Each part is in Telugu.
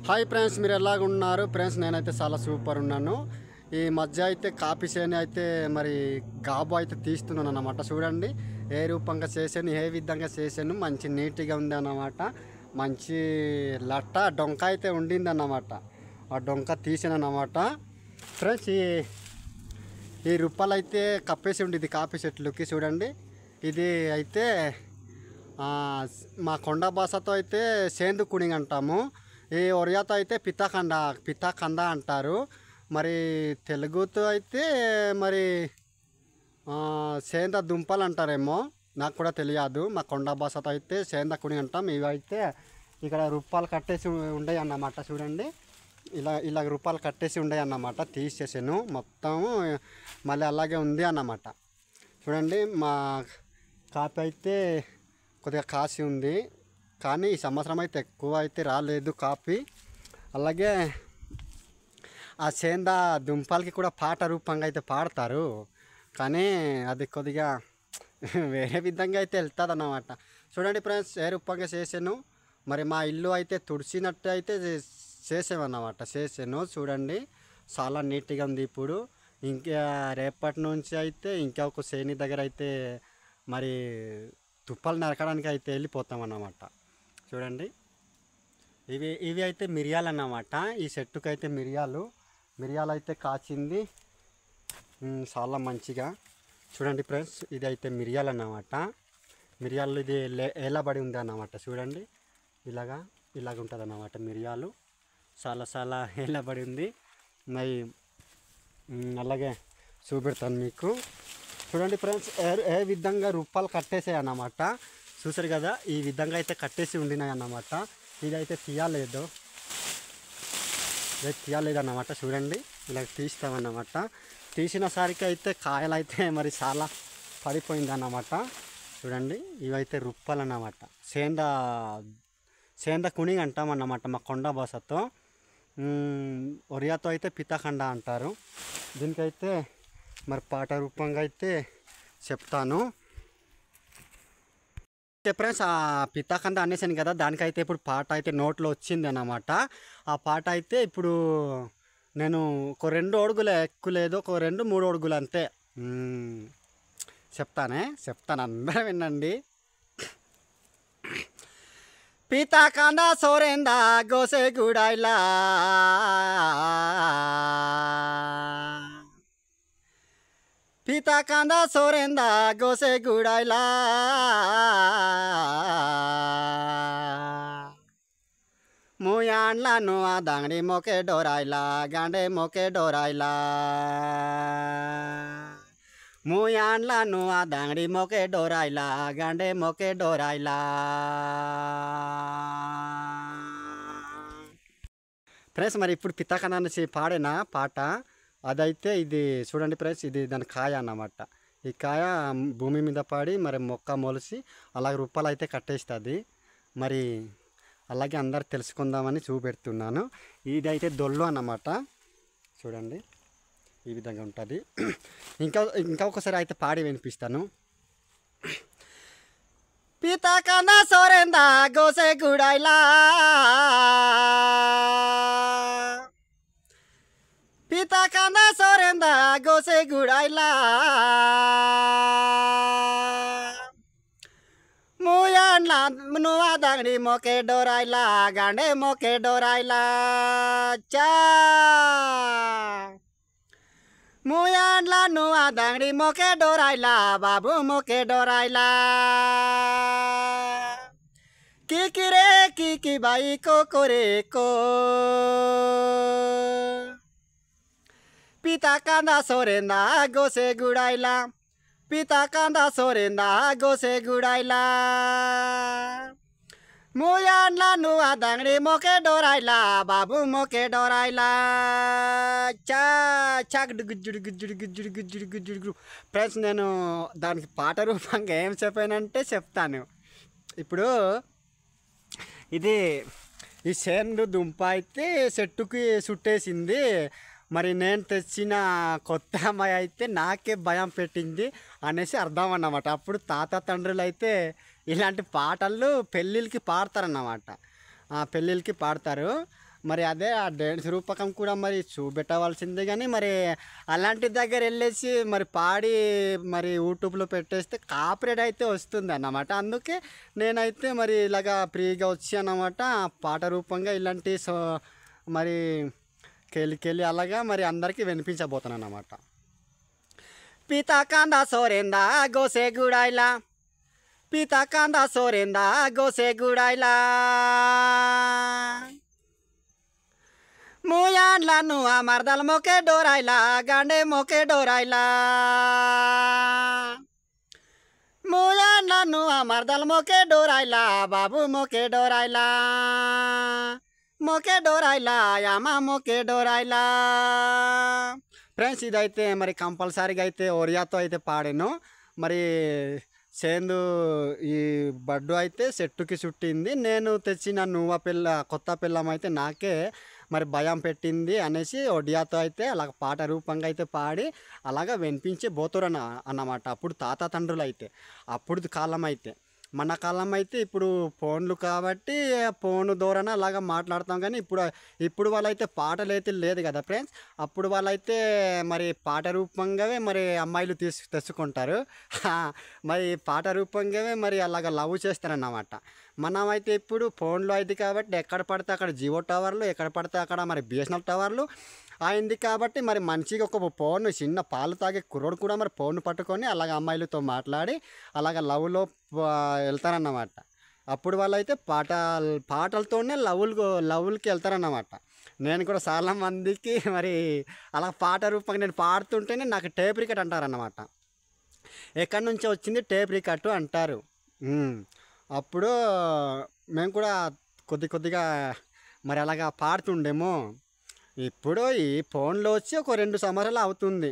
హాయ్ ఫ్రెండ్స్, మీరు ఎలాగున్నారు ఫ్రెండ్స్? నేనైతే చాలా సూపర్ ఉన్నాను. ఈ మధ్య అయితే కాపీ చేని అయితే మరి గాబు అయితే తీస్తున్నాను అన్నమాట. చూడండి ఏ రూపంగా చేసాను, ఏ విధంగా చేసాను. మంచి నీట్గా ఉంది అన్నమాట. మంచి లట్ట డొంక అయితే ఉండింది అన్నమాట. ఆ డొంక తీసాను అన్నమాట ఫ్రెండ్స్. ఈ రూపాయలు అయితే కప్పేసి ఉండేది కాపీ చెట్లుకి. చూడండి ఇది అయితే మా కొండ భాషతో అయితే సేందు కుణింగ్ అంటాము. ఈ ఒరియాతో అయితే పితాకంద అంటారు. మరి తెలుగుతో అయితే మరి సేంద దుంపలు అంటారేమో, నాకు కూడా తెలియదు. మా కొండ భాషతో అయితే సేంద కుణింగ్ అంటాం. ఇవి అయితే ఇక్కడ రూపాయలు కట్టేసి ఉండేవి అన్నమాట. చూడండి ఇలా రూపాయలు కట్టేసి ఉండేవి అన్నమాట. తీసేసాను మొత్తం, మళ్ళీ అలాగే ఉంది అన్నమాట. చూడండి మా కాపీ అయితే కొద్దిగా కాసి ఉంది, కానీ ఈ సంవత్సరం అయితే ఎక్కువ అయితే రాలేదు కాపీ. అలాగే ఆ సేంద దుంపలకి కూడా పాట రూపంగా అయితే పాడతారు, కానీ అది కొద్దిగా వేరే విధంగా అయితే వెళ్తుంది అన్నమాట. చూడండి ఫ్రెండ్స్, ఏ రూపంగా చేసాను. మరి మా ఇల్లు అయితే తుడిచినట్టు అయితే చేసాను. చూడండి చాలా నీట్గా ఉంది. ఇప్పుడు ఇంకా రేపటి నుంచి అయితే ఇంకా ఒక శ్రేణి దగ్గర అయితే మరి తుప్పలు నరకడానికి అయితే వెళ్ళిపోతామన్నమాట. చూడండి ఇవి అయితే మిరియాలు అన్నమాట. ఈ చెట్టుకు అయితే మిరియాలు అయితే కాచింది చాలా మంచిగా. చూడండి ఫ్రెండ్స్, ఇది అయితే మిరియాలు అన్నమాట. మిరియాలు ఇది ఏలబడి ఉంది అన్నమాట. చూడండి ఇలాగ ఉంటుంది అన్నమాట. మిరియాలు చాలా ఏలబడి ఉంది. మరి అలాగే చూపెడతాను మీకు. చూడండి ఫ్రెండ్స్, ఏ విధంగా రూపాయలు కట్టేసాయి అన్నమాట. చూసారు కదా, ఈ విధంగా అయితే కట్టేసి ఉండినాయి అన్నమాట. ఇదైతే తీయలేదు అన్నమాట. చూడండి ఇలా తీస్తామన్నమాట. తీసిన సరికి అయితే కాయలు అయితే మరి చాలా పడిపోయింది అన్నమాట. చూడండి ఇవైతే రూపాయలు అన్నమాట. సేంద కుణింగ్ అంటామన్నమాట మా కొండ భాషతో. ఒరియాతో అయితే పితాకండ అంటారు. దీనికైతే మరి పాట రూపంగా అయితే చెప్తాను. ఫ్రెండ్స్, ఆ పితాకంద అనేసాను కదా, దానికైతే ఇప్పుడు పాట అయితే నోట్లో వచ్చింది అన్నమాట. ఆ పాట అయితే ఇప్పుడు నేను ఒక 2 అడుగులు ఎక్కులేదు, ఒక 2-3 అడుగులు అంతే. చెప్తాను, అందరూ వినండి. పితాకంద సోరేంద గోసే గుడాయిలా, పితాకంద సోరేంద గోసే గుడాయిలా, ముయాండ్ల నువ్వు దంగడి మొకే డోరాయిలా, గండే మొకే డోరాయిలా, ముయాండ్ల నువ్వు దంగడి మొకే డోరాయిలా, గండే మొకే డోరాయిలా. ఫ్రెండ్స్, మరి ఇప్పుడు పితాకంద అనేసి పాడిన పాట అదైతే ఇది చూడండి ఫ్రెండ్స్, ఇది దాని కాయ అన్నమాట. ఈ కాయ భూమి మీద పడి మరి మొక్క మొలిసి అలాగే రూపాయలు అయితే కట్టేస్తుంది. మరి అలాగే అందరు తెలుసుకుందామని చూపెడుతున్నాను. ఇదైతే దొల్లు అన్నమాట. చూడండి ఈ విధంగా ఉంటుంది. ఇంకా ఒకసారి అయితే పాడి వినిపిస్తాను. పితాకంద సోరేంద గోసే గుడాయిలా, పితాకంద సోరేంద గోసే గుడాయిలా, ముయాండ్ల నువ్వు దంగడి మొకే డోరాయిలా, గండే మొకే డోరాయిలా, చా ముయాండ్ల నువ్వు దంగడి మొకే డోరాయిలా, బాబు మొకే డోరాయిలా, కికిరే కికి బాయి కోరే కో, పితాకంద సోరేంద గోసే గుడాయిలా, పితాకంద సోరేంద గోసే గుడాయిలా, ముయాండ్ల నువ్వు దంగడి మొకే డోరాయిలా, బాబు మొకే డోరాయిలా, చాక్ గుజ్జుడు. ఫ్రెండ్స్, నేను దానికి పాట రూపంగా ఏం చెప్పానంటే చెప్తాను. ఇప్పుడు ఇది ఈ సేందు దుంప అయితే చెట్టుకి చుట్టేసింది. మరి నేను తెచ్చిన కొత్త అమ్మాయి అయితే నాకే భయం పెట్టింది అనేసి అర్థం అన్నమాట. అప్పుడు తాత తండ్రులు అయితే ఇలాంటి పాటలు పెళ్ళిళ్ళకి పాడతారన్నమాట. పెళ్ళిళ్ళకి పాడతారు. మరి అదే ఆ డ్యాన్స్ రూపకం కూడా మరి చూపెట్టవలసిందే. కానీ మరి అలాంటి దగ్గర వెళ్ళేసి మరి పాడి మరి యూట్యూబ్లో పెట్టేస్తే కాపీరైట్ అయితే వస్తుంది అన్నమాట. అందుకే నేనైతే మరి ఇలాగా ఫ్రీగా వచ్చి అన్నమాట పాట రూపంగా ఇలాంటి మరి కెళ్ళి అలాగా మరి అందరికీ వినిపించబోతున్నాను అన్నమాట. పితా కాందా సోరేందా గోసే గుడాయిలా, పితా కాందా సోరేందా గోసే గుడాయిలా, ముయాండ్లా నువ్వు మరదల మొకే డోరాయిలా, గాండే మొకే డోరాయిలా, ముయాండ్లా నువ్వు మరదల మొకే డోరాయిలా, బాబు మొకే డోరాయిలా, మొకే డోరాయిలా, యామ మొకే డోరాయిలా. ఫ్రెండ్స్ ఇదైతే మరి కంపల్సరీగా అయితే ఒరియాతో అయితే పాడాను. మరి సేందు ఈ బడ్డు అయితే చెట్టుకి చుట్టింది. నేను తెచ్చిన కొత్త పిల్లం అయితే నాకే మరి భయం పెట్టింది అనేసి ఒడియాతో అయితే అలాగ పాట రూపంగా అయితే పాడి అలాగ వినిపించి పోతురు అన్నమాట. అప్పుడు తాత తండ్రులు అయితే అప్పుడు కాలం అయితే, మన కాలం అయితే ఇప్పుడు ఫోన్లు కాబట్టి ఫోన్ ద్వారానే అలాగా మాట్లాడతాం. కానీ ఇప్పుడు వాళ్ళైతే పాటలు అయితే లేదు కదా ఫ్రెండ్స్. అప్పుడు వాళ్ళైతే మరి పాట రూపంగానే మరి అమ్మాయిలు తెచ్చుకుంటారు. మరి పాట రూపంగానే మరి అలాగ లవ్ చేస్తారన్నమాట. మనమైతే ఇప్పుడు ఫోన్లో అయితే కాబట్టి ఎక్కడ పడితే అక్కడ జియో టవర్లు, ఎక్కడ పడితే అక్కడ మరి బిఎస్ఎన్ఎల్ టవర్లు అయింది కాబట్టి మరి మంచిగా ఒక ఫోన్ చిన్న పాలు తాగే కుర్రోడు కూడా మరి ఫోన్ పట్టుకొని అలాగ అమ్మాయిలతో మాట్లాడి అలాగ లవ్లో వెళ్తారన్నమాట. అప్పుడు వాళ్ళైతే పాటలతోనే లవ్లకి వెళ్తారన్నమాట. నేను కూడా చాలా మందికి మరి అలా పాట రూపంగా నేను పాడుతుంటేనే నాకు టేప్ రికార్డ్ అంటారన్నమాట. ఎక్కడి నుంచో వచ్చింది టేప్ రికార్డు అంటారు. అప్పుడు మేము కూడా కొద్దిగా మరి అలాగా పాడుతుండేమో. ఇప్పుడు ఈ ఫోన్లో వచ్చి ఒక 2 సంవత్సరాలు అవుతుంది.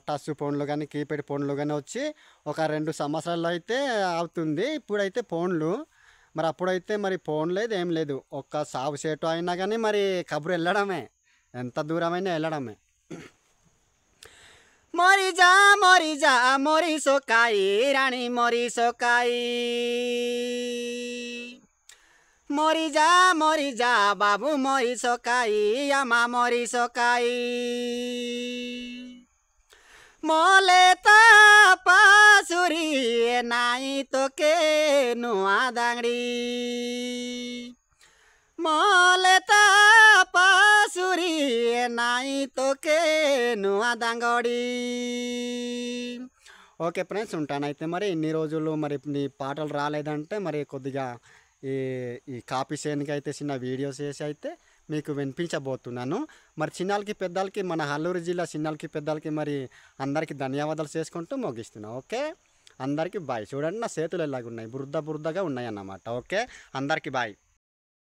టచ్ ఫోన్లు కానీ కీప్యాడ్ ఫోన్లు కానీ వచ్చి ఒక 2 సంవత్సరాలు అయితే అవుతుంది. ఇప్పుడైతే ఫోన్లు మరి అప్పుడైతే మరి ఫోన్ లేదు, ఏం లేదు. ఒక్క సాగు సేటు అయినా కానీ మరి కబురు వెళ్ళడమే, ఎంత దూరమైనా వెళ్ళడమే. మరిజా మరిజా మరి సోకాయి రాణి మరి సోకాయి, మరిజా మరిజా బాబు మరి సోకాయి, అమ్మా మరి సోకాయి, మొలేతా పాసురి నాయి తోకే నుआ दांगड़ी, మొలేతా పాసురి నాయి తోకే నుआ दांगड़ी. ఓకే ఫ్రెండ్స్, ఉంటానైతే మరి ఇన్ని రోజులు మరి నీ పాటలు రాలేదంటే మరి కొద్దిగా ఈ కాపీ చేయడానికి అయితే చిన్న వీడియోస్ చేసి అయితే మీకు వినిపించబోతున్నాను. మరి చిన్నాళ్ళకి పెద్దలకి మన అల్లూరు జిల్లా చిన్నాళ్ళకి పెద్దలకి మరి అందరికీ ధన్యవాదాలు చేసుకుంటూ ముగిస్తున్నాను. ఓకే, అందరికీ బాయ్. చూడండి నా చేతులు ఎలాగున్నాయి, బురదగా ఉన్నాయి అన్నమాట. ఓకే, అందరికీ బాయ్.